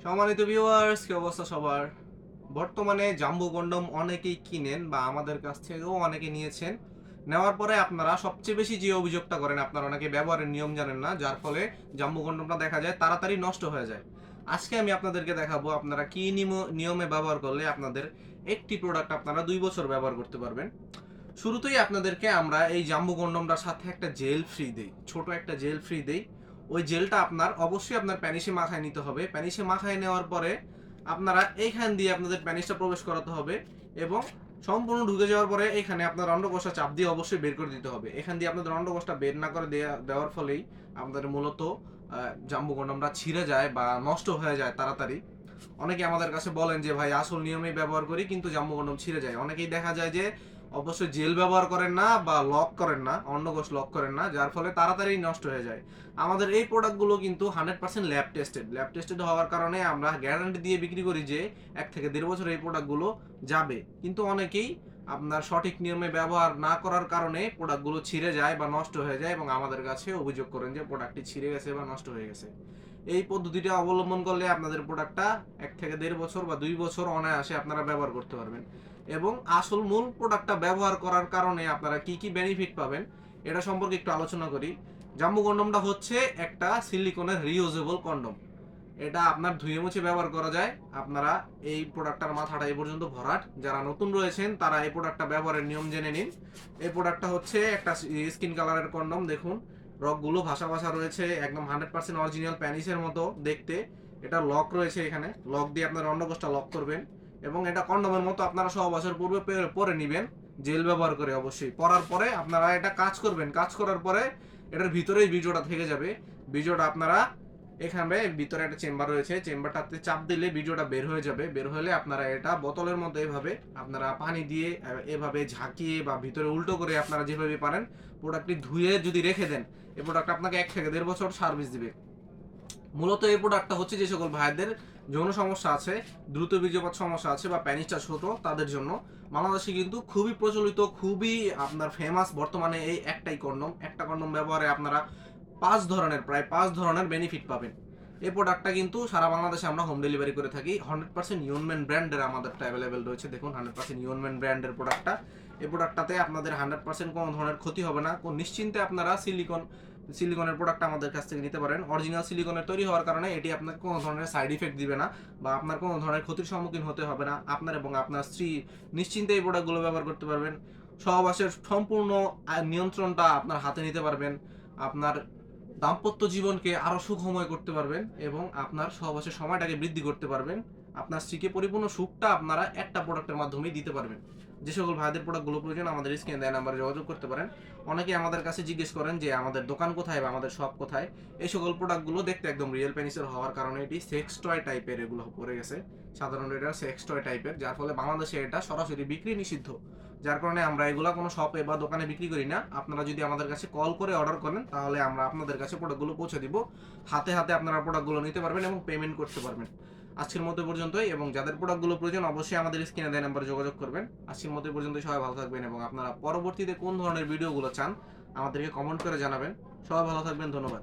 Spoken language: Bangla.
সম্মানিত ভিউয়ার্স, কি অবস্থা সবার? বর্তমানে জাম্বো কন্ডম অনেকেই কিনেন বা আমাদের কাছ থেকেও অনেকে নিয়েছেন। নেওয়ার পরে আপনারা সবচেয়ে বেশি যে অভিযোগটা করেন, আপনারা অনেকে ব্যবহারের নিয়ম জানেন না, যার ফলে জাম্বো কন্ডমটা দেখা যায় তাড়াতাড়ি নষ্ট হয়ে যায়। আজকে আমি আপনাদেরকে দেখাবো আপনারা কি নিয়মে ব্যবহার করলে আপনাদের একটি প্রোডাক্ট আপনারা ২ বছর ব্যবহার করতে পারবেন। শুরুতেই আপনাদেরকে আমরা এই জাম্বো কন্ডমটার সাথে একটা জেল ফ্রি দেই, ছোট একটা জেল ফ্রি দেই। ওই জেলটা অবশ্যই আপনার প্যানিসে মাখায় নিতে হবে। প্যানিসে মাখায় নেওয়ার পরে আপনারা এইখান দিয়ে আপনাদের প্যানিসটা প্রবেশ করাতে হবে এবং সম্পূর্ণ ঢুকে যাওয়ার পরে এখানে আপনার অন্ডকোষটা চাপ দিয়ে অবশ্যই বের করে দিতে হবে। এখান দিয়ে আপনাদের অন্ডকোষটা বের না করে দেওয়ার ফলেই আপনাদের মূলত জাম্বো কন্ডমটা ছিঁড়ে যায় বা নষ্ট হয়ে যায় তাড়াতাড়ি। অনেকে আমাদের কাছে বলেন যে ভাই আসল নিয়মেই ব্যবহার করি কিন্তু জাম্বো কন্ডম ছিঁড়ে যায়। অনেকেই দেখা যায় যে অবশ্যই জেল ব্যবহার করেন না বা লক করেন না, অন্ডকোষ লক করেন না, যার ফলে তাড়াতাড়ি নষ্ট হয়ে যায়। আমাদের এই প্রোডাক্টগুলো কিন্তু 100% ল্যাব টেস্টেড হওয়ার কারণে আমরা গ্যারান্টি দিয়ে বিক্রি করি যে 1 থেকে 1.5 বছর এই প্রোডাক্টগুলো যাবে। কিন্তু অনেকেই আপনার সঠিক নিয়মে ব্যবহার না করার কারণে প্রোডাক্টগুলো ছিঁড়ে যায় বা নষ্ট হয়ে যায় এবং আমাদের কাছে অভিযোগ করেন যে প্রোডাক্টটি ছিঁড়ে গেছে বা নষ্ট হয়ে গেছে। এই পদ্ধতিটা অবলম্বন করলে আপনাদের প্রোডাক্টটা 1 থেকে 1.5 বছর বা 2 বছর অনায়াসে আপনারা ব্যবহার করতে পারবেন। এবং আসল মূল প্রোডাক্টটা ব্যবহার করার কারণে আপনারা কি কি বেনিফিট পাবেন এটা সম্পর্কে একটু আলোচনা করি। জাম্বো কন্ডমটা হচ্ছে একটা সিলিকনের রিউজেবল কন্ডম। এটা আপনার ধুয়ে মুছে ব্যবহার করা যায়। আপনারা এই প্রোডাক্টটার মাথাটা এই পর্যন্ত ভরাট। যারা নতুন রয়েছেন তারা এই প্রোডাক্টটা ব্যবহারের নিয়ম জেনে নিন। এই প্রোডাক্টটা হচ্ছে একটা স্কিন কালারের কন্ডম। দেখুন রকগুলো ভাসা ভাসা রয়েছে, একদম 100% অরিজিনাল প্যানিসের মতো দেখতে। এটা লক রয়েছে, এখানে লক দিয়ে আপনার অন্ডকোষটা লক করবেন এবং এটা কন্ডমের মতো আপনারা সহবাসের পূর্বে পরে নেবেন, জেল ব্যবহার করে অবশ্যই। পরার পরে আপনারা এটা কাজ করবেন, কাজ করার পরে এটার ভিতরেই বীজটা থেকে যাবে। বীজটা আপনারা এখানে ভিতরে একটা চেম্বার রয়েছে, চেম্বারটাতে চাপ দিলে ভিডিওটা বের হয়ে যাবে। বের হলে আপনারা এটা বোতলের মধ্যে এভাবে আপনারা পানি দিয়ে এভাবে ঝাঁকিয়ে বা ভিতরে উল্টো করে আপনারা যেভাবে পারেন প্রোডাক্টটি ধুয়ে যদি রেখে দেন, এই প্রোডাক্ট আপনাকে 1 থেকে 1.5 বছর সার্ভিস দিবে। মূলত এই প্রোডাক্টটা হচ্ছে যে সকল ভাইদের যৌন সমস্যা আছে, দ্রুত বীর্যপাত সমস্যা আছে বা প্যানিসটা ছোট তাদের জন্য বাংলাদেশে কিন্তু খুবই প্রচলিত, খুবই আপনার ফেমাস বর্তমানে এই একটাই কন্ডম। একটা কন্ডম ব্যবহারে আপনারা প্রায় 5 ধরনের বেনিফিট পাবেন। এই প্রোডাক্টটা কিন্তু সারা বাংলাদেশে আমরা হোম ডেলিভারি করে থাকি। 100% ইউনম্যান ব্র্যান্ডের আমাদেরটা অ্যাভেলেবেল রয়েছে। দেখুন 100% ইউনম্যান ব্র্যান্ডের প্রোডাক্টটা। এই প্রোডাক্টটাতে আপনাদের 100% কোনো ধরনের ক্ষতি হবে না। কোন নিশ্চিন্তে আপনারা সিলিকনের প্রোডাক্ট আমাদের কাছ থেকে নিতে পারেন। অরিজিনাল সিলিকনের তৈরি হওয়ার কারণে এটি আপনাকে কোনো ধরনের সাইড ইফেক্ট দিবে না বা আপনার কোনো ধরনের ক্ষতির সম্মুখীন হতে হবে না। আপনার এবং আপনার স্ত্রী নিশ্চিন্তে এই প্রোডাক্টগুলো ব্যবহার করতে পারবেন। সহবাসের সম্পূর্ণ নিয়ন্ত্রণটা আপনার হাতে নিতে পারবেন। আপনার দাম্পত্য জীবনকে আরো সুখময় করতে পারবেন এবং আপনার সহবাসের সময়টাকে বৃদ্ধি করতে পারবেন। আপনার স্ত্রীকে পরিপূর্ণ সুখটা আপনারা একটা প্রোডাক্টের মাধ্যমেই দিতে পারবেন। যে সকল ভাইদের প্রোডাক্টগুলো প্রয়োজন আমাদের স্ক্রিনে দেওয়া নাম্বারে যোগাযোগ করতে পারেন। অনেকে আমাদের কাছে জিজ্ঞেস করেন যে আমাদের দোকান কোথায় বা আমাদের শপ কোথায়। এই সকল প্রোডাক্টগুলো দেখতে একদম রিয়েল পেনিসের হওয়ার কারণে এটি সেক্স টয় টাইপের এগুলো পড়ে গেছে। সাধারণত এটা সেক্স টয় টাইপের, যার ফলে বাংলাদেশে এটা সরাসরি বিক্রি নিষিদ্ধ। যার কারণে আমরা এগুলা কোনো শপে বা দোকানে বিক্রি করি না। আপনারা যদি আমাদের কাছে কল করে অর্ডার করেন তাহলে আমরা আপনাদের কাছে প্রোডাক্টগুলো পৌঁছে দিব। হাতে হাতে আপনারা প্রোডাক্টগুলো নিতে পারবেন এবং পেমেন্ট করতে পারবেন। আজকের মতো পর্যন্তই, এবং যাদের প্রোডাক্টগুলো প্রয়োজন অবশ্যই আমাদের স্ক্রিনে দেওয়া নাম্বারে যোগাযোগ করবেন। আজকের মতো পর্যন্তই, সবাই ভালো থাকবেন এবং আপনারা পরবর্তীতে কোন ধরনের ভিডিওগুলো চান আমাদেরকে কমেন্ট করে জানাবেন। সবাই ভালো থাকবেন, ধন্যবাদ।